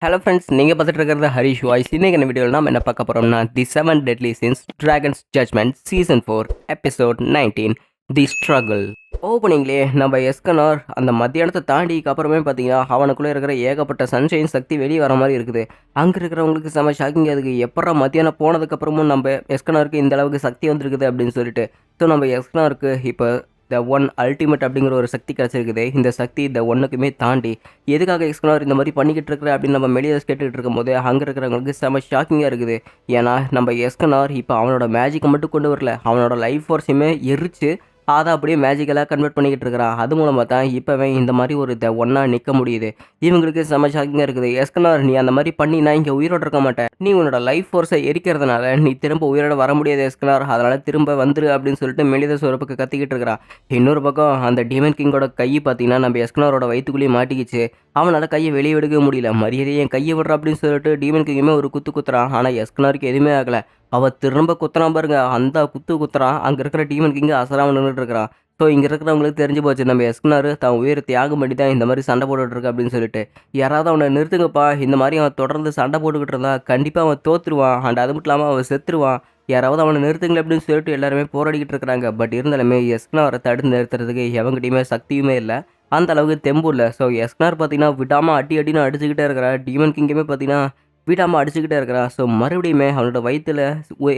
Hello friends, நீங்கள் பார்த்துட்டு இருக்கிறது ஹரிஷ் வாய்ஸ். இன்னைக்கு என்ன வீடியோவில் நாம் என்ன பார்க்க போகிறோம்னா the 7 deadly sins dragons judgement season 4 episode 19 the struggle. ஓப்பனிங்லேயே நம்ம எஸ்கனார் அந்த மத்தியானத்தை தாண்டிக்கு அப்புறமே பார்த்தீங்கன்னா அவனுக்குள்ளே இருக்கிற ஏகப்பட்ட சன்ஷைன் சக்தி வெளியே வர மாதிரி இருக்குது. அங்கே இருக்கிறவங்களுக்கு செம ஷாக்கிங். அதுக்கு எப்படா மத்தியானம் போனதுக்கப்புறமும் நம்ம எஸ்கனாருக்கு இந்த அளவுக்கு சக்தி வந்திருக்குது அப்படின்னு சொல்லிட்டு. ஸோ நம்ம எஸ்கனாருக்கு இப்போ த ஒன் அல்டிமேட் அப்படிங்கிற ஒரு சக்தி கிடச்சிருக்குது. இந்த சக்தி இந்த ஒன்றுக்குமே தாண்டி எதுக்காக எக்ஸ்கனார் இந்த மாதிரி பண்ணிக்கிட்டு இருக்கிற அப்படின்னு நம்ம மெலியஸ் கேட்டுக்கிட்டு இருக்கும்போது அங்கே இருக்கிறவங்களுக்கு செம ஷாக்கிங்காக இருக்குது. ஏன்னா நம்ம எஸ்கனார் இப்போ அவனோட மேஜிக்கை மட்டும் கொண்டு வரல, அவனோட லைஃப் ஃபோர்ஸையுமே எரிச்சு அதை அப்படியே மேஜிக்கலாக கன்வெர்ட் பண்ணிக்கிட்டு இருக்கிறான். அது மூலமாக தான் இப்போவே இந்த மாதிரி ஒரு ஒன்றா நிற்க முடியுது. இவங்களுக்கு செம ஷாக்கிங்காக இருக்குது. எஸ்கனார், நீ அந்த மாதிரி பண்ணி நான் இங்கே உயிரோடு இருக்க மாட்டேன், நீ உன்னோட லைஃப் ஃபோர்ஸை எரிக்கிறதுனால நீ திரும்ப உயிரோட வர முடியாது எஸ்கனார், அதனால் திரும்ப வந்துரு அப்படின்னு சொல்லிட்டு மெலிதஸ் ஒரு பக்கம் கத்திக்கிட்டு இருக்கிறான். இன்னொரு பக்கம் அந்த டீமன் கிங்கோட கை பார்த்தீங்கன்னா நம்ம எஸ்கனாரோட வயிற்றுக்குள்ளேயே மாட்டிக்கிச்சு. அவனால் கையை வெளியே எடுக்க முடியல. மரியாதையை என் கையை விடுற அப்படின்னு சொல்லிட்டு டீமன் கிங்குமே ஒரு குத்துறான். ஆனால் எஸ்கனாருக்கு எதுவுமே ஆகலை. அவள் திரும்ப குத்துறான் பாருங்க, அந்த குத்துறான். அங்கே இருக்கிற டீமன் கிங்கு அசராமல் நின்றுட்டு இருக்கிறான். ஸோ இங்கே இருக்கிறவங்களுக்கு தெரிஞ்சு போச்சு நம்ம எஸ்கனார் தான் உயிரை தியாகம் பண்ணி தான் இந்த மாதிரி சண்டை போட்டுட்டு இருக்கு அப்படின்னு சொல்லிட்டு. யாராவது அவனை நிறுத்துங்கப்பா, இந்த மாதிரி அவன் தொடர்ந்து சண்டை போட்டுக்கிட்டு இருந்தா கண்டிப்பாக அவன் தோற்றுருவான், அண்ட் அது மட்டும் இல்லாமல் அவன் செத்துருவான், யாராவது அவனை நிறுத்துங்களே அப்படின்னு சொல்லிட்டு எல்லாருமே போராடிக்கிட்டு இருக்கிறாங்க. பட் இருந்தாலுமே எஸ்கனாரை தடுத்து நிறுத்துறதுக்கு எவங்கிட்டையுமே சக்தியுமே இல்லை, அந்த அளவுக்கு தெம்பு இல்லை. ஸோ எஸ்கனார் பார்த்தீங்கன்னா விடாமல் அடின்னு அடிச்சுக்கிட்டே இருக்கிறா. டீமன் கிங்குமே பார்த்தீங்கன்னா விடாமல் அடிச்சுக்கிட்டே இருக்கிறான். ஸோ மறுபடியுமே அவனோட வயிற்றில்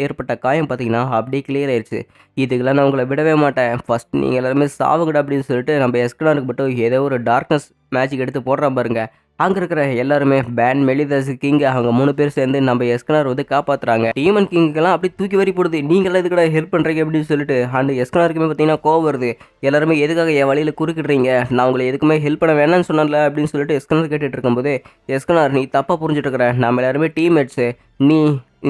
ஏற்பட்ட காயம் பார்த்தீங்கன்னா அப்படியே கிளியர் ஆயிடுச்சு. இதுக்கெல்லாம் நான் உங்களை விடவே மாட்டேன், ஃபஸ்ட் நீங்கள் எல்லாருமே சாவுங்கடா அப்படின்னு சொல்லிட்டு நம்ம எஸ்கனாருக்கு மட்டும் ஏதோ ஒரு டார்க்னஸ் மேஜிக் எடுத்து போடுறான் பாருங்க. அங்கே இருக்கிற எல்லாருமே பேன், மெலிதஸ், கிங் அவங்க 3 பேர் சேர்ந்து நம்ம எஸ்கனார் வந்து காப்பாற்றுறாங்க. டீமன் கிங்குக்கெல்லாம் அப்படி தூக்கி வரி போடுது, நீங்களாம் இதுக்கட ஹெல்ப் பண்ணுறீங்க அப்படின்னு சொல்லிட்டு. அண்ட் எஸ்கனாருக்குமே பார்த்தீங்கன்னா கோவம் வருது. எல்லாருமே எதுக்காக என் வழியில் குறுக்கிடுறீங்க, நான் உங்களை எதுக்குமே ஹெல்ப் பண்ண வேணாம்னு சொன்னல அப்படின்னு சொல்லிட்டு எஸ்கனார் கேட்டுட்டு இருக்கும்போது, எஸ்கனார் நீ தப்பாக புரிஞ்சுட்டு இருக்கிற, நம்ம எல்லாருமே டீம்மேட்ஸு, நீ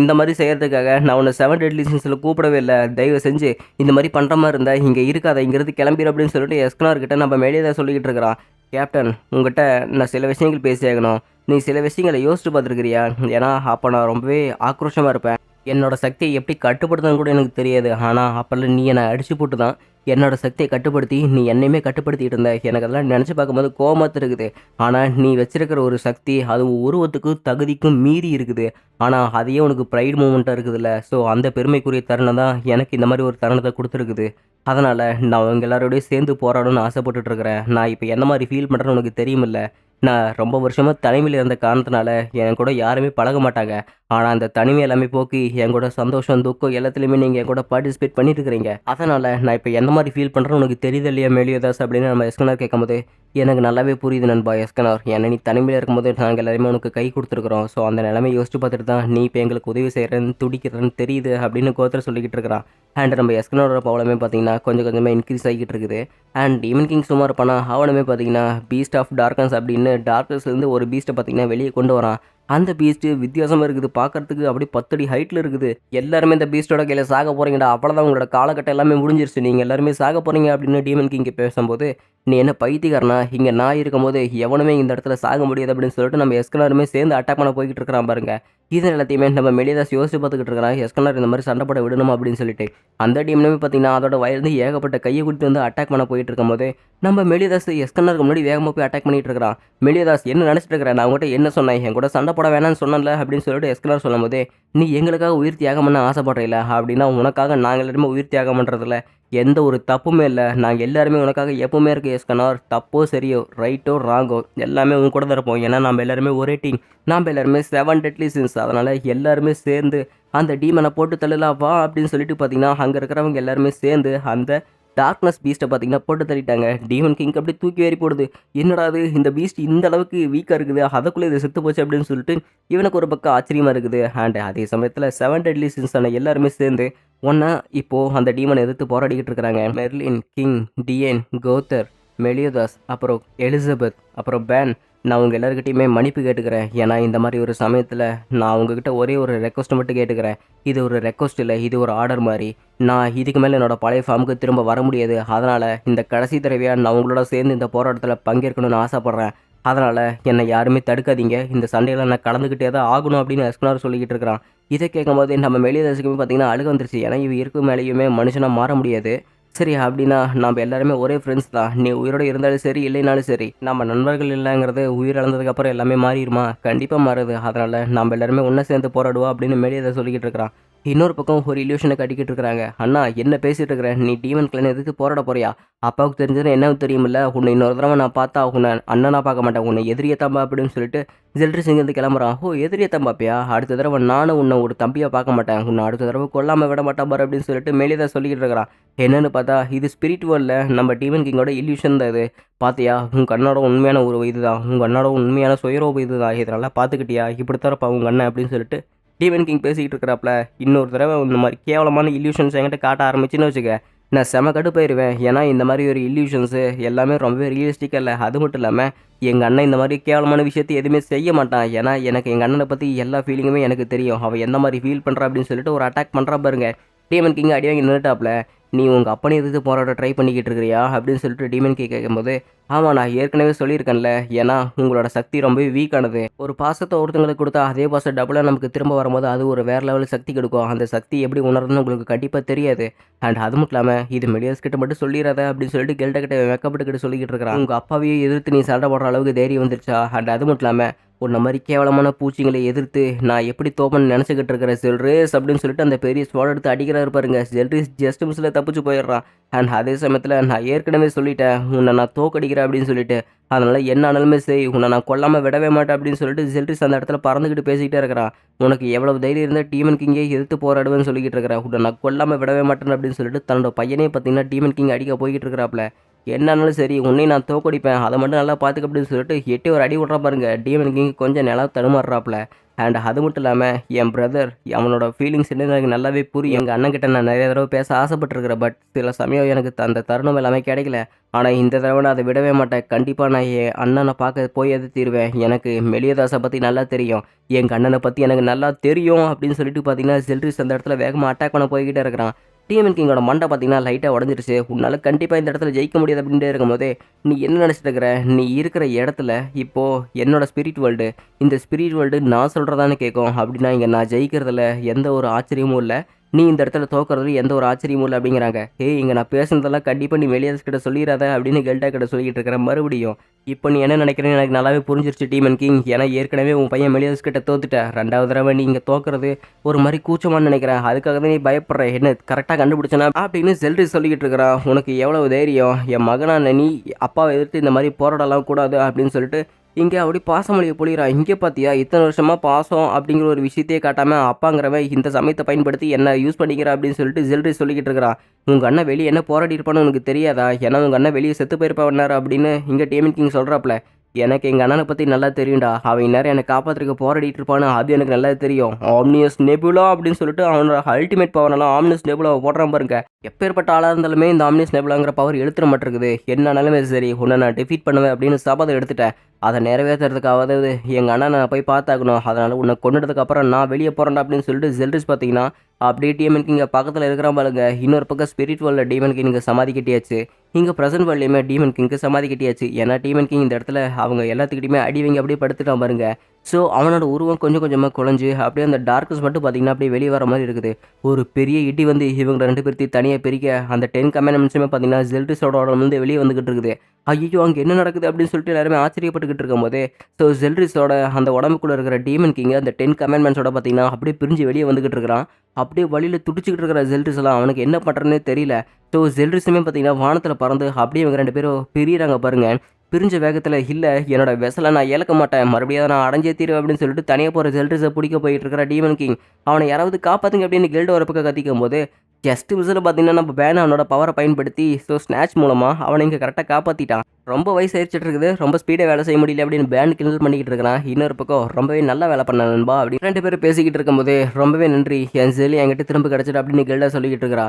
இந்த மாதிரி செய்கிறதுக்காக நான் உன்னை 7 டெட்லி சின்ஸில் கூப்பிடவே இல்லை, தயவு செஞ்சு இந்த மாதிரி பண்ணுற மாதிரி இருந்தால் இங்கே இருக்காத, இங்கேருந்து கிளம்பிடு அப்படின்னு சொல்லிட்டு எஸ்கனார்கிட்ட நம்ம மேலேயே சொல்லிக்கிட்டு இருக்கிறான். கேப்டன், உங்கள்கிட்ட நான் சில விஷயங்கள் பேசியாகணும், நீ சில விஷயங்களை யோசிச்சு பார்த்துருக்கிறியா? ஏன்னா அப்போ நான் ரொம்பவே ஆக்ரோஷமாக இருப்பேன், என்னோடய சக்தியை எப்படி கட்டுப்படுத்தணும் கூட எனக்கு தெரியாது. ஆனால் அப்போல்லாம் நீ என்னை அடிச்சு போட்டு தான் என்னோடய சக்தியை கட்டுப்படுத்தி நீ என்னையுமே கட்டுப்படுத்திட்டு இருந்த. எனக்கு அதெல்லாம் நினச்சி பார்க்கும்போது கோபமாக இருக்குது. ஆனால் நீ வச்சிருக்கிற ஒரு சக்தி அது உருவத்துக்கும் தகுதிக்கும் மீறி இருக்குது. ஆனால் அதையே உனக்கு ப்ரைட் மூமெண்ட்டாக இருக்குதுல்ல. ஸோ அந்த பெருமைக்குரிய தருணம் தான் எனக்கு இந்த மாதிரி ஒரு தருணத்தை கொடுத்துருக்குது. அதனால் நான் அவங்க எல்லாரோடையும் சேர்ந்து போராடணும்னு ஆசைப்பட்டுட்ருக்கிறேன். நான் இப்போ என்ன மாதிரி ஃபீல் பண்ணுறேன்னு உனக்கு தெரியுமில்ல. நான் ரொம்ப வருஷமாக தனிமையில் இருந்த காரணத்தினால என் கூட யாருமே பழக மாட்டாங்க. ஆனால் அந்த தனிமை எல்லாமே போக்கி என் கூட சந்தோஷம், துக்கம் எல்லாத்துலேயுமே நீங்கள் என் கூட பார்ட்டிசிபேட் பண்ணிட்டு இருக்கிறீங்க. அதனால் நான் இப்போ என்ன மாதிரி ஃபீல் பண்ணுறேன்னு உனக்கு தெரியுது இல்லையா மெலியோதாஸ் அப்படின்னு நம்ம எஸ்கனார் கேட்கும்போது, எனக்கு நல்லாவே புரியுது நண்பா எஸ்கனார், ஏன்னா நீ தனிமையில் இருக்கும்போது நாங்கள் எல்லாருமே உனக்கு கை கொடுத்துருக்குறோம். ஸோ அந்த நிலைமை யோசிச்சு பார்த்துட்டு தான் நீ இப்போ எங்களுக்கு உதவி செய்கிறேன்னு துடிக்கிறேன்னு தெரியுது அப்படின்னு கோத்தர் சொல்லிக்கிட்டு இருக்கிறான். அண்ட் நம்ம எஸ்கனாரோட பவலமே பார்த்தீங்கன்னா கொஞ்சம் கொஞ்சமாக இன்க்ரீஸ் ஆகிக்கிட்டு இருக்குது. அண்ட் டீமன் கிங் சும்மா இருப்பானா, அவனுமே பார்த்தீங்கன்னா பீஸ்ட் ஆஃப் டார்க்னஸ் அப்படின்னு டார்க்னஸ்லேருந்து ஒரு பீஸ்ட்டை பார்த்தீங்கன்னா வெளியே கொண்டு வரான். அந்த பீஸ்ட்டு வித்தியாசமாக இருக்குது, பார்க்கறதுக்கு அப்படியே 10 அடி ஹைட்டில் இருக்குது. எல்லாருமே இந்த பீஸ்ட்டோட கையில் சாக போகிறீங்கடா, அவ்வளோதான் உங்களோட காலகட்டம் எல்லாமே முடிஞ்சிருச்சு, நீங்கள் எல்லாருமே சாக போகிறீங்க அப்படின்னு டீமன் கிங் பேசும்போது, நீ என்ன பைத்தியக்காரனா, இங்கே நான் இருக்கும்போது எவனுமே இந்த இடத்துல சாக முடியாது அப்படின்னு சொல்லிட்டு நம்ம எஸ்கனாருமே சேர்ந்து அட்டாக் பண்ண போய்கிட்டு இருக்கிறான் பாருங்க. இது எல்லாத்தையுமே நம்ம மெலிதாஸ் யோசிச்சு பார்த்துக்கிட்டு இருக்கிறான், எஸ்கனார் இந்த மாதிரி சண்டை போட விடணும் அப்படின்னு சொல்லிட்டு. அந்த டீம்லேயுமே பார்த்தீங்கன்னா அதோட வயது ஏகப்பட்ட கையை கொடுத்து வந்து அட்டாக் பண்ண போயிட்டு இருக்கும்போது நம்ம மெலிதாஸ் எஸ்கனாருக்கு முன்னாடி வேகமாக போய் அட்டாக் பண்ணிட்டு இருக்கிறான். மெலிதாஸ், என்ன நினச்சிட்டு இருக்கிறேன், நான் உங்கள்கிட்ட என்ன சொன்னேன், என் கூட சண்டை போட வேணாம்னு சொன்னல அப்படின்னு சொல்லிட்டு எஸ்கனார் சொல்லும் போது, நீ எங்களுக்காக உயிர் தியாகம் பண்ண ஆசைப்படுறீல, அப்படின்னா உனக்காக நாங்கள் எல்லாருமே உயிர் தியாகம் பண்ணுறதில்ல எந்த ஒரு தப்புமே இல்லை, நாங்கள் எல்லாருமே உனக்காக எப்பவுமே இருக்க எஸ்கனார், தப்போ சரியோ ரைட்டோ ராங்கோ எல்லாமே உங்க கூட தான் இருப்போம். ஏன்னா நம்ம எல்லாருமே ஒரே டீம், நாம் எல்லாருமே 7 டெட்லி சின்ஸ், அதனால் எல்லாருமே சேர்ந்து அந்த டீமனை போட்டு தள்ளலாம் வா அப்படின்னு சொல்லிட்டு பார்த்தீங்கன்னா அங்கே இருக்கிறவங்க எல்லாருமே சேர்ந்து அந்த டார்க்னஸ் பீஸ்ட்டை பார்த்தீங்கன்னா போட்டு தள்ளிட்டாங்க. டீமன் கிங் அப்படி தூக்கி ஏறி போடுது. என்னடா அது, இந்த பீஸ்ட் இந்த அளவுக்கு வீக்காக இருக்குது, அதுக்குள்ளே இது செத்து போச்சு அப்படின்னு சொல்லிட்டு இவனுக்கு ஒரு பக்கம் ஆச்சரியமாக இருக்குது. அண்ட் அதே சமயத்தில் 7 டெட்லி சின்ஸான எல்லாருமே சேர்ந்து ஒன்றா இப்போது அந்த டீமனை எதிர்த்து போராடிக்கிட்டு இருக்கிறாங்க. மெர்லின், கிங், டியன், கோத்தர், மெலியோதாஸ், அப்புறம் எலிசபெத், அப்புறம் பேன், நான் உங்கள் எல்லாருக்கிட்டையுமே மன்னிப்பு கேட்டுக்கிறேன். ஏன்னா இந்த மாதிரி ஒரு சமயத்தில் நான் உங்ககிட்ட ஒரே ஒரு ரெக்வஸ்ட் மட்டும் கேட்டுக்கிறேன். இது ஒரு ரெக்வஸ்ட் இல்லை, இது ஒரு ஆர்டர் மாதிரி. நான் இதுக்கு மேலே என்னோடய பழைய ஃபார்முக்கு திரும்ப வர முடியாது. அதனால் இந்த கடைசி தடவையாக நான் உங்களோட சேர்ந்து இந்த போராட்டத்தில் பங்கேற்கணும்னு ஆசைப்பட்றேன். அதனால் என்னை யாருமே தடுக்காதீங்க, இந்த சண்டையில் நான் கலந்துக்கிட்டே தான் ஆகணும் அப்படின்னு எஸ்கனார் சொல்லிக்கிட்டு இருக்கிறான். இதை கேட்கும்போது நம்ம மெலிதாஸுக்குமே பார்த்தீங்கன்னா அழுக வந்துருச்சு. ஏன்னா இவ இருக்கும் மேலேயுமே மனுஷனாக மாற முடியாது. சரி அப்படின்னா நம்ம எல்லாருமே ஒரே ஃப்ரெண்ட்ஸ் தான். நீ உயிரோட இருந்தாலும் சரி, இல்லைனாலும் சரி. நம்ம நண்பர்கள் இல்லைங்கிறது உயிர் இழந்ததுக்கப்புறம் எல்லாமே மாறிருமா? கண்டிப்பா மாறுது. அதனால நம்ம எல்லாருமே ஒண்ணா சேர்ந்து போராடுவோம் அப்படின்னு மேலே சொல்லிக்கிட்டு இருக்கிறான். இன்னொரு பக்கம் ஒரு இல்யூஷனை கட்டிக்கிட்டு இருக்கிறாங்க. அண்ணா என்ன பேசிட்டு இருக்கிற? நீ டீமன் கிளான் எதிர்த்து போராட போறியா? அப்பாவுக்கு தெரிஞ்சது என்ன தெரியுமில்ல? உன்னை இன்னொரு தடவை நான் பார்த்தா உன்னை அண்ணனா பார்க்க மாட்டேன். உன்னை எதிரியை தான் அப்படின்னு சொல்லிட்டு ஜெல்ட்ரிஸ் இங்கேருந்து கிளம்புறான். ஓ எதிரியை தான் பார்ப்பியா? அடுத்த தடவை நானும் உன்னை ஒரு தம்பியா பார்க்க மாட்டேன். உன்னை அடுத்த தடவை கொல்லாம விட மாட்டான் பாரு அப்படின்னு சொல்லிட்டு மேலே தான் சொல்லிக்கிட்டு இருக்கிறான். என்னன்னு பார்த்தா இது ஸ்பிரிட் வேர்ல்டில் நம்ம டீமன் கிங்கோட இல்யூஷன் தான் இது. பார்த்தியா உன் கண்ணோட உண்மையான ஒரு இதுதான். உங்கள் அண்ணோட உண்மையான சுயரூபம் இதுதான். இதெல்லாம் பார்த்துக்கிட்டியா? இப்படி தரப்பா உங்கள் அண்ணன் அப்படின்னு சொல்லிட்டு டீமன் கிங் பேசிக்கிட்டு இருக்கிறாப்புல. இன்னொரு தடவை இந்த மாதிரி கேவலமான இல்யூஷன்ஸ் என்கிட்ட காட்ட ஆரம்பிச்சுன்னு வச்சுக்க, நான் செம கடுப்பாயிருவேன். ஏன்னா இந்த மாதிரி ஒரு இல்யூஷன்ஸு எல்லாமே ரொம்பவே ரியலிஸ்டிக்காக இல்லை. அது மட்டும் இல்லாமல் எங்கள் அண்ணன் இந்த மாதிரி கேவலமான விஷயத்தை எதுவுமே செய்ய மாட்டான். ஏன்னா எனக்கு எங்கள் அண்ணனை பற்றி எல்லா ஃபீலிங்குமே எனக்கு தெரியும். அவன் எந்த மாதிரி ஃபீல் பண்ணுறா அப்படின்னு சொல்லிட்டு ஒரு அட்டாக் பண்ணுறா பாருங்க. டீமன் கிங் அடி வாங்கி நின்றுட்டாப்புல. நீ உங்கள் அப்பனை எதிர்த்து போராட ட்ரை பண்ணிக்கிட்டு இருக்கிறியா அப்படின்னு சொல்லிட்டு டீமன் கிங் கேட்கும்போது, ஆமாம் நான் ஏற்கனவே சொல்லியிருக்கேன்ல. ஏன்னா உங்களோட சக்தி ரொம்பவே வீக்கானது. ஒரு பாசத்தை ஒருத்தங்களுக்கு கொடுத்தா அதே பாசம் டபுளாக நமக்கு திரும்ப வரும்போது அது ஒரு வேறு லெவலில் சக்தி கொடுக்கும். அந்த சக்தி எப்படி உணர்றதுன்னு உங்களுக்கு கண்டிப்பாக தெரியாது. அண்ட் அது மட்டும் இல்லாமல் இது மெலியஸ் கிட்ட மட்டும் சொல்லிடாத அப்படின்னு சொல்லிட்டு கெல்ட கிட்ட வெக்கப்பட்டுக்கிட்டு சொல்லிக்கிட்டு இருக்கிறான். உங்கள் அப்பாவையே எதிர்த்து நீ சண்டை போடுற அளவுக்கு தைரியம் வந்துருச்சா? அண்ட் அது மட்டும் இல்லாமல் உன்ன மாதிரி கேவலமான பூச்சிங்களை எதிர்த்து நான் எப்படி தோப்பன்னு நினச்சிக்கிட்டு இருக்கிறேன் ஜெல்ட்ரிஸ் அப்படின்னு சொல்லிட்டு அந்த பெரிய ஸ்வாட் எடுத்து அடிக்கிறாரு பாருங்க. ஜெல்ட்ரிஸ் ஜஸ்ட் மிஸ்ஸில் தப்பிச்சு போயிடுறான். அண்ட் அதே சமயத்தில் நான் ஏற்கனவே சொல்லிட்டேன் உன்னை நான் தோக்கடிக்கிறேன் அப்படின்னு சொல்லிட்டு, அதனால் என்ன ஆனாலுமே சரி உன்னை நான் கொல்லாமல் விடவே மாட்டேன் அப்படின்னு சொல்லிட்டு ஜெல்ட்ரிஸ் அந்த இடத்துல பறந்துக்கிட்டு பேசிக்கிட்டே இருக்கிறான். உனக்கு எவ்வளவு தைரியம் இருந்தால் டீமன் கிங்கே எதிர்த்து போராடுவேன்னு சொல்லிக்கிட்டு இருக்கிறேன். உன்னை நான் கொல்லாமல் விடவே மாட்டேன் அப்படின்னு சொல்லிட்டு தன்னோட பையனே பார்த்தீங்கன்னா டீமன் கிங் அடிக்க போய்கிட்டு இருக்கிறாப்புல. என்னாலும் சரி உன்னையும் நான் தோக்கடிப்பேன், அதை மட்டும் நல்லா பார்த்துக்க அப்படின்னு சொல்லிட்டு எட்டி ஒரு அடி விட்றா பாருங்க. டீமன் கிங் கொஞ்சம் நிலம் தடுமாறுறாப்புல. அண்ட் அது மட்டும் இல்லாமல் என் பிரதர் அவனோட ஃபீலிங்ஸ் என்ன எனக்கு நல்லாவே புரியும். எங்கள் அண்ணன்கிட்ட நான் நிறைய தடவை பேச ஆசைப்பட்டிருக்கிறேன். பட் சில சமயம் எனக்கு அந்த தருணம் எல்லாமே கிடைக்கல. ஆனால் இந்த தடவை நான் அதை விடவே மாட்டேன். கண்டிப்பாக நான் என் அண்ணனை பார்க்க போய் எது தீருவேன். எனக்கு மெலியதாஸை பற்றி நல்லா தெரியும், எங்கள் அண்ணனை பற்றி எனக்கு நல்லா தெரியும் அப்படின்னு சொல்லிட்டு பார்த்தீங்கன்னா ஜெல்ட்ரிஸ் அந்த இடத்துல வேகமாக அட்டாக் பண்ண போய்கிட்டே இருக்கிறான். டீமன் கிங்கோட மண்டை பார்த்தீங்கன்னா லைட்டாக உடஞ்சிருச்சு. உன்னால் கண்டிப்பாக இந்த இடத்துல ஜெயிக்க முடியாது அப்படின்ட்டு இருக்கும்போது நீ என்ன நினச்சிட்டு இருக்கிற? நீ இருக்கிற இடத்துல இப்போது என்னோட ஸ்பிரிட் வேர்ல்டு, இந்த ஸ்பிரிட் வேர்ல்டு நான் சொல்கிறதானே கேட்கும். அப்படின்னா இங்கே நான் ஜெயிக்கிறதுல எந்த ஒரு ஆச்சரியமும் இல்லை, நீ இந்த இடத்துல தோக்குறதுல எந்த ஒரு ஆச்சரியமும் இல்லை அப்படிங்கிறாங்க. இங்கே நான் பேசுனதெல்லாம் கண்டிப்பாக நீ மெலியஸ் கிட்ட சொல்லிடாத அப்படின்னு கெல்டா கிட்ட சொல்லிக்கிட்டு இருக்கிற மறுபடியும். இப்போ நீ என்ன நினைக்கிறேன்னு எனக்கு நல்லாவே புரிஞ்சிருச்சு டீமன் கிங். ஏன்னா ஏற்கனவே உன் பையன் மெலியஸ் கிட்ட தோத்துட்ட. ரெண்டாவது தடவை நீ இங்கே தோக்குறது ஒரு மாதிரி கூச்சமானு நினைக்கிறேன். அதுக்காக தான் நீ பயப்படுற. என்ன கரெக்டாக கண்டுபிடிச்சனா அப்படின்னு ஜெல்ட்ரிஸ் சொல்லிக்கிட்டு இருக்கிறான். உனக்கு எவ்வளவு தைரியம்? என் மகனான நீ அப்பாவை எதிர்த்து இந்த மாதிரி போராடலாம் கூடாது அப்படின்னு சொல்லிட்டு இங்கே அப்படி பாசமொழியை பொழிகிறான். இங்கே பார்த்தியா இத்தனை வருஷமாக பாசம் அப்படிங்கிற ஒரு விஷயத்தையே காட்டாமல் அப்பாங்கிறவன் இந்த சமயத்தை பயன்படுத்தி என்ன யூஸ் பண்ணிக்கிற அப்படின்னு சொல்லிட்டு ஜெல்ட்ரிஸ் சொல்லிக்கிட்டு இருக்கிறான். உங்கள் அண்ணன் வெளியே என்ன போராடி இருப்பான்னு உனக்கு தெரியாதா? ஏன்னா உங்கள் அண்ணன் வெளியே செத்து போயிருப்பாரு அப்படின்னு இங்கே டீமன் கிங் சொல்கிறாப்புல. எனக்கு எங்கள் அண்ணனை பற்றி நல்லா தெரியும்டா. அவன் நேரம் என்னை காப்பாற்றுறதுக்கு போராடிட்டு இருப்பான்னு அது எனக்கு நல்லா தெரியும். ஆம்னியஸ் நெபுலா அப்படின்னு சொல்லிட்டு அவனோட அல்டிமேட் பவரெல்லாம் ஆம்னியஸ் நெபுலாவை போடுறான் பாருங்க. எப்பேற்பட்ட ஆளாக இருந்தாலுமே இந்த ஆம்னியஸ் நெபுலாங்கிற பவர் எழுத்துற மாட்டிருக்குது. என்னன்னாலுமே சரி உன்னை நான் டிஃபீட் பண்ணுவேன் அப்படின்னு சபதம் எடுத்துட்டேன். அதை நிறைவேற்றுறதுக்காவது எங்கள் அண்ணன் நான் போய் பார்த்தாக்கணும். அதனால் உன்னை கொண்டுட்டதுக்கப்புறம் நான் வெளியே போகிறேன் அப்படின்னு சொல்லிட்டு ஜெல்ட்ரிஸ் பார்த்தீங்கன்னா அப்படியே டீமன் கிங் பக்கத்தில் இருக்கிற பாருங்க. இன்னொரு பக்கம் ஸ்பிரிட் வேர்ல்டில் டீமன் கிங் சமாதி கட்டியாச்சு. இங்கே ப்ரெசன்ட் வேர்ல்ட்லையுமே டீமன் கிங்க்கு சமாதி கட்டியாச்சு. ஏன்னா டீமன் கிங் இந்த இடத்துல அவங்க எல்லாத்துக்கிட்டையுமே அடி வாங்கி அப்படியே படுத்துட்டான் பாருங்க. ஸோ அவனோட உருவம் கொஞ்சம் கொஞ்சமாக குழஞ்சு அப்படியே அந்த டார்க்னஸ் மட்டும் பார்த்தீங்கன்னா அப்படியே வெளியே வர மாதிரி இருக்குது. ஒரு பெரிய இடி வந்து இவங்க ரெண்டு பேர்த்தையும் தனியாக பிரிக்க அந்த 10 கமெண்ட்மெண்ட்ஸுமே பார்த்தீங்கன்னா ஜெல்ட்ரிஸோட உடம்பு வந்து வெளியே வந்துகிட்டு இருக்குது. ஐயோ அங்கே என்ன நடக்குது அப்படின்னு சொல்லிட்டு எல்லாருமே ஆச்சரியப்பட்டுக்கிட்டு இருக்கும் போது ஸோ ஜெல்ட்ரிஸோட அந்த உடம்புக்குள்ளே இருக்கிற டீமன் கிங் அந்த 10 கமெண்ட்மெண்ட்ஸோட பார்த்தீங்கன்னா அப்படியே பிரிஞ்சு வெளியே வந்துகிட்டு இருக்கிறான். அப்படியே வழியில் துடிச்சிக்கிட்டு இருக்கிற ஜெல்ட்ரிஸ் எல்லாம் அவனுக்கு என்ன பண்ணுறதுனே தெரியல. ஸோ ஜெல்ட்ரிஸுமே பார்த்தீங்கன்னா வானத்தில் பறந்து அப்படியே இவங்க ரெண்டு பேரும் பிரியிறாங்க பாருங்க. பிரிஞ்ச வேகத்தில் இல்லை என்னோட வெசலை நான் இழக்க மாட்டேன், மறுபடியும் நான் அடைஞ்சே தீருவேன் அப்படின்னு சொல்லிட்டு தனியாக போகிற ஜெல்ட்ரிஸை பிடிக்க போயிட்டு இருக்கிற டீமன் கிங் அவனை யாராவது காப்பாற்றுங்க அப்படின்னு கெல்டு ஒரு பக்கம் கத்திக்கும் போது ஜஸ்ட் விசில் பார்த்தீங்கன்னா நம்ம பேன் அவனோட பவரை பயன்படுத்தி ஸோ ஸ்நாட்ச் மூலமாக அவனை இங்கே கரெக்டாக காப்பாற்றிட்டான். ரொம்ப வயசாகிடுச்சிட்டு இருக்குது, ரொம்ப ஸ்பீடாக வேலை செய்ய முடியல அப்படின்னு பேன் கிண்டல் பண்ணிக்கிட்டு இருக்கிறான். இன்னொரு பக்கம் ரொம்பவே நல்லா வேலை பண்ண நண்பா அப்படின்னு ரெண்டு பேரும் பேசிக்கிட்டு இருக்கும்போது ரொம்பவே நன்றி, என் ஜெல்லி என்கிட்ட திரும்ப கிடச்சிட்டு அப்படின்னு கெல்டா சொல்லிக்கிட்டு இருக்கிறா.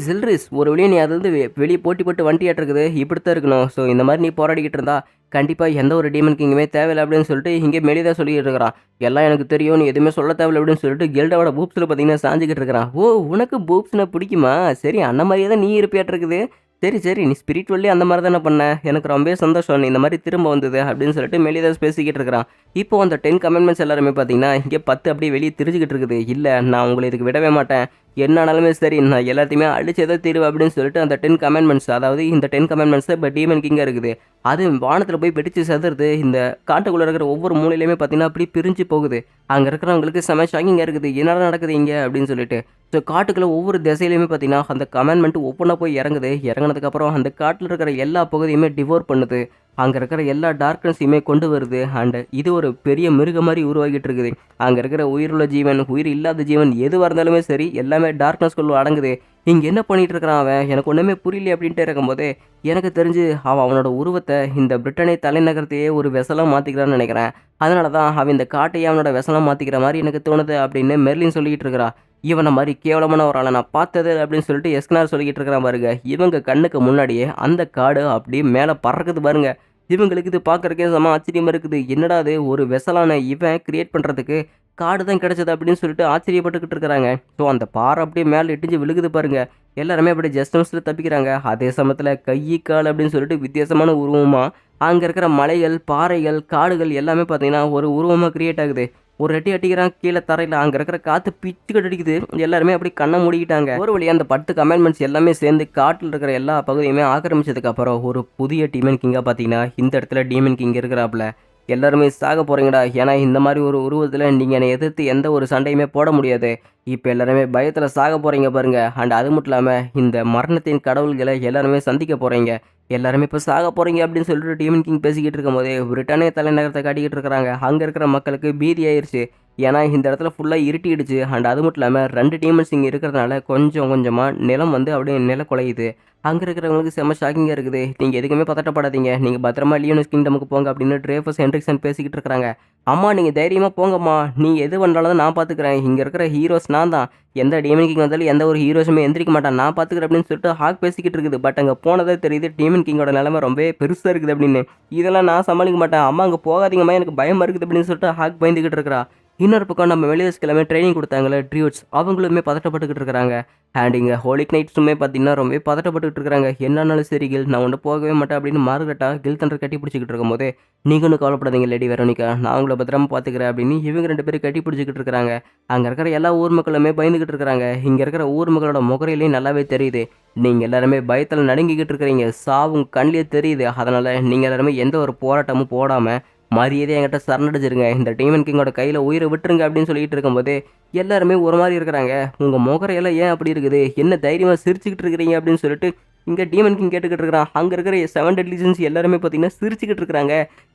ஜில்ரிஸ் ஒரு வழியை நீ அது வந்து வெளியே போட்டி போட்டு வண்டியாட்டு இருக்குது, இப்படித்தான் இருக்கணும். ஸோ இந்த மாதிரி நீ போராடிக்கிட்டு இருந்தா கண்டிப்பாக எந்த ஒரு டீமன் கிங்குமே தேவையில்லை அப்படின்னு சொல்லிட்டு இங்கே மெலிதாக சொல்லிக்கிட்டு இருக்கிறான். எல்லாம் எனக்கு தெரியும், நீ எதுவுமே சொல்ல தேவையில்லை அப்படின்னு சொல்லிட்டு கெல்டாவோட பூப்ஸில் பார்த்தீங்கன்னா சாஞ்சிக்கிட்டு இருக்கிறான். ஓ உனக்கு பூப்ஸ்னா பிடிக்குமா? சரி அண்ணன் மாதிரியே தான் நீ இருப்பியாட்டு இருக்குது. சரி, சரி. நீ ஸ்பிரிச்சுவல்லி அந்த மாரி தானே பண்ண. எனக்கு ரொம்பவே சந்தோஷம். நீ இந்த மாரி திரும்ப வந்தது அப்படின்னு சொல்லிட்டு மெல்லிதாஸ் பேசிக்கிட்டு இருக்கிறான். இப்போ அந்த 10 கமெண்ட்மெண்ட்ஸ் எல்லாருமே பார்த்தீங்கன்னா, இங்க 10 அப்படியே வெளிய திரிஞ்சுகிட்டு இருக்குது. இல்ல நான் உங்கள இதுக்கு விடவே மாட்டேன். என்ன ஆனாலுமே சரி நான் எல்லாத்தையுமே அழிச்சே தான் தீருவேன் அப்படின்னு சொல்லிட்டு அந்த 10 கமெண்ட்மெண்ட்ஸ் அதாவது இந்த 10 கமெண்ட்மெண்ட்ஸ் இப்ப டீமன் கிங்கா இருக்குது. அது வானத்துல போய் வெடிச்சு சிதறுது. இந்த காட்டுக்குள்ள இருக்கிற ஒவ்வொரு மூலையிலுமே பார்த்தீங்கன்னா, அப்படியே பிரிஞ்சு போகுது. அங்க இருக்கிறவங்களுக்கு செம ஷாக்கிங்கா இருக்குது. என்னடா நடக்குது இங்க அப்படின்னு சொல்லிட்டு. ஸோ காட்டுக்குள்ள ஒவ்வொரு திசையிலுமே பார்த்தீங்கன்னா, அந்த கமாண்ட்மெண்ட் ஒவ்வொன்றா போய் இறங்குது. இறங்குனதுக்கப்புறம் அந்த காட்டுல இருக்கிற எல்லா பகுதியுமே டிவோர் பண்ணுது. அங்க இருக்கிற எல்லா டார்க்னஸையுமே கொண்டு வருது. அண்ட் இது ஒரு பெரிய மிருகம் மாரி உருவாகிட்டு இருக்குது. அங்க இருக்கிற உயிருள்ள ஜீவன், உயிர் இல்லாத ஜீவன் எதுவா இருந்தாலுமே சரி, எல்லாமே டார்க்னஸ்குள்ள அடங்குது. இங்க என்ன பண்ணிட்டு இருக்கிறான் அவன்? எனக்கு ஒண்ணுமே புரியலையே அப்படின்ட்டு இருக்கும்போது, எனக்கு தெரிஞ்சு அவன் அவனோட உருவத்த இந்த பிரிட்டனை தலைநகரத்தையே ஒரு வெசலா மாத்திக்கிறான்னு நினைக்கிறேன். அதனால தான் அவன் இந்த காட்டையே அவனோட வெசலா மாத்திக்கிற மாரி எனக்கு தோணுது அப்படின்னு மெர்லின் சொல்லிக்கிட்டு இருக்கிறா. இவன மாரி கேவலமான ஒரு ஆள நான் பார்த்தது அப்படின்னு சொல்லிட்டு எஸ்கனார் சொல்லிக்கிட்டு இருக்கிறான் பாருங்க. இவங்க கண்ணுக்கு முன்னாடியே அந்த காடு அப்படியே மேல பறக்குது பாருங்க. இவங்களுக்கு இது பார்க்கறக்கே செம ஆச்சரியமா இருக்குது. என்னடா இது ஒரு வெசலான இவன் கிரியேட் பண்றதுக்கு காடு தான் கிடைச்சது அப்படின்னு சொல்லிட்டு ஆச்சரியப்பட்டுக்கிட்டு இருக்கிறாங்க. ஸோ அந்த பாறை அப்படியே மேலே இடிஞ்சு விழுகுது பாருங்க. எல்லாருமே அப்படியே ஜஸ்ட் மிஸ்ல தப்பிக்கிறாங்க. அதே சமயத்தில் கை கால் அப்படின்னு சொல்லிட்டு வித்தியாசமான உருவமா அங்கே இருக்கிற மலைகள், பாறைகள், காடுகள் எல்லாமே பார்த்தீங்கன்னா ஒரு உருவமாக கிரியேட் ஆகுது. ஒரு அடி அடிக்கிறான் கீழே தரையில். அங்கே இருக்கிற காற்று பிச்சுக்கிட்டு அடிக்குது. எல்லாருமே அப்படி கண்ணை மூடிக்கிட்டாங்க. ஒரு வழியாக அந்த 10 கமெண்ட்மெண்ட்ஸ் எல்லாமே சேர்ந்து காட்டில் இருக்கிற எல்லா பகுதியுமே ஆக்கிரமிச்சதுக்கு அப்புறம் ஒரு புதிய டீமன் கிங்காக பார்த்தீங்கன்னா இந்த இடத்துல டீமன் கிங் இருக்கிறாப்புல. எல்லாருமே சாக போறீங்கடா. ஏன்னா இந்த மாதிரி ஒரு உருவத்தில் நீங்கள் என்னை எதிர்த்து எந்த ஒரு சண்டையுமே போட முடியாது. இப்போ எல்லாருமே பயத்தில் சாக போறீங்க பாருங்க. அண்ட் அது மட்டும் இல்லாமல் இந்த மரணத்தின் கடவுள்களை எல்லாருமே சந்திக்க போறீங்க. எல்லாருமே இப்போ சாக போறீங்க அப்படின்னு சொல்லிட்டு டீமன் கிங் பேசிக்கிட்டு இருக்கும்போதே பிரிட்டானிய தலைநகரத்தை காட்டிக்கிட்டு இருக்கிறாங்க. அங்கே இருக்கிற மக்களுக்கு பீதி ஆயிடுச்சு. ஏன்னா இந்த இடத்துல ஃபுல்லாக இருட்டிடுச்சு. அண்ட் அது மட்டும் இல்லாமல் 2 டீமன்ஸ் இங்கே இருக்கிறதுனால கொஞ்சம் கொஞ்சமாக நிலம் வந்து அப்படியே நில குலையுது. அங்கே இருக்கிறவங்களுக்கு செம்ம ஷாக்கிங்காக இருக்குது. நீங்கள் எதுக்குமே பதட்டப்படாதீங்க. நீங்கள் பத்திரமா லியோனஸ் கிங்டமுக்கு போங்க அப்படின்னு ட்ரேஃபஸ் ஹென்ட்ரிக்சன் பேசிக்கிட்டு இருக்கிறாங்க. அம்மா நீங்கள் தைரியமாக போங்கம்மா. நீங்கள் எது பண்ணாலும் நான் பார்த்துக்கிறேன். இங்கே இருக்கிற ஹீரோஸ் நான் தான். எந்த டீமன் கிங் வந்தாலும் எந்த ஒரு ஹீரோஸுமே எந்திரிக்க மாட்டான். நான் பார்த்துக்கிறேன் அப்படின்னு சொல்லிட்டு ஹாக் பேசிக்கிட்டு இருக்குது. பட் அங்கே போனதே தெரியுது டீமன் கிங்கோட நிலைமை ரொம்பவே பெருசாக இருக்குது அப்படின்னு. இதெல்லாம் நான் சமாளிக்க மாட்டேன். அம்மா அங்கே போகாதீங்கம்மா எனக்கு பயமாக இருக்குது அப்படின்னு சொல்லிட்டு ஹாக் பயந்துக்கிட்டு இருக்கிறா. இன்னொரு பக்கம் நம்ம வெளியஸ் கிழமை ட்ரைனிங் கொடுத்தாங்களே ட்ரியூட்ஸ், அவங்களுமே பதட்டப்பட்டுக்கிட்டு இருக்கிறாங்க. அண்ட் இங்கே ஹோலிக் நைட்ஸுமே பார்த்தீங்கன்னா ரொம்பவே பதட்டப்பட்டுக்கிட்டு இருக்கிறாங்க. என்னன்னாலும் சரி கில் நான் ஒன்று போகவே மாட்டேன் அப்படின்னு மார்கரெட்டா கில் தண்டர் கட்டி பிடிச்சிக்கிட்டு இருக்கும்போது, நீங்கள் ஒன்றும் கவலைப்படாதீங்க லேடி வெரோனிகா, நான் உங்களை பத்திரமா பார்த்துக்கிறேன் அப்படின்னு இவங்க 2 பேரும் கட்டி பிடிச்சிக்கிட்டு இருக்கிறாங்க. அங்கே இருக்கிற எல்லா ஊர் மக்களுமே பயந்துக்கிட்டு இருக்கிறாங்க. இங்கே இருக்கிற ஊர் மக்களோட முகரையிலையும் நல்லாவே தெரியுது. நீங்கள் எல்லாருமே பயத்தில் நடுங்கிக்கிட்டு இருக்கிறீங்க. சாவும் கண்ணிலே தெரியுது. அதனால் நீங்கள் எல்லாருமே எந்த ஒரு போராட்டமும் போடாமல் மரியாதை என்கிட்ட சரணடைஞ்சிருங்க. இந்த டீமன் கிங்கோட கையில் உயிரை விட்டுருங்க அப்படின்னு சொல்லிட்டு இருக்கும்போது எல்லாருமே ஒரு மாதிரி இருக்கிறாங்க. உங்கள் முகரையெல்லாம் ஏன் அப்படி இருக்குது? என்ன தைரியமாக சிரிச்சுக்கிட்டு இருக்கிறீங்க அப்படின்னு சொல்லிட்டு இங்கே டீமன் கிங் கேட்டுக்கிட்டு இருக்கிறான். அங்கே இருக்கிற 7 டெட்லி சின்ஸ் எல்லாருமே பார்த்தீங்கன்னா சிரிச்சுக்கிட்டு இருக்கிறாங்க.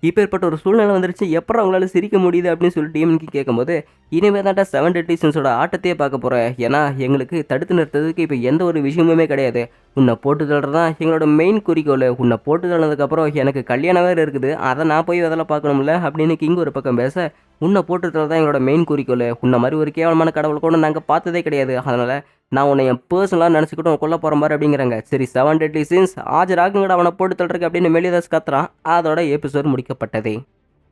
இப்பேற்பட்ட ஒரு சூழ்நிலை வந்துருச்சு, எப்போ அவங்களால சிரிக்க முடியுது அப்படின்னு சொல்லிட்டு டீமன் கிங் கேட்கும்போது, இனிமேல் தான்டா 7 டெட்லி சின்ஸோட ஆட்டத்தையே பார்க்க போகிறேன். ஏன்னா எங்களுக்கு தடுத்து நிறுத்ததுக்கு இப்போ எந்த ஒரு விஷயமுமே கிடையாது. உன்னை போட்டு தள்ளுறது தான் எங்களோட மெயின் குறிக்கோள். உன்னை போட்டு தள்ளதுக்கப்புறம் எனக்கு கல்யாணம் வேறு இருக்குது, அதை நான் போய் அதெல்லாம் பார்க்கணும்ல அப்படின்னு கிங் ஒரு பக்கம் பேச, உன்னை போட்டு தள்ளுறது தான் எங்களோட மெயின் குறிக்கோள். உன்னை மாதிரி ஒரு கேவலமான கடவுள் கூட நாங்கள் பார்த்ததே கிடையாது. அதனால் நான் உன்னை என் பர்சனலாக நினச்சிக்கிட்டு கொல்ல போகிற மாதிரி அப்படிங்கிறாங்க. சரி 7 டெட்லி சின்ஸ் ஆஜராகுங்கடா அவனை போட்டு தள்ளுறக்கு அப்படின்னு மெலிதாஸ் கத்துறான். அதோட எபிசோட் முடிக்கப்பட்டது.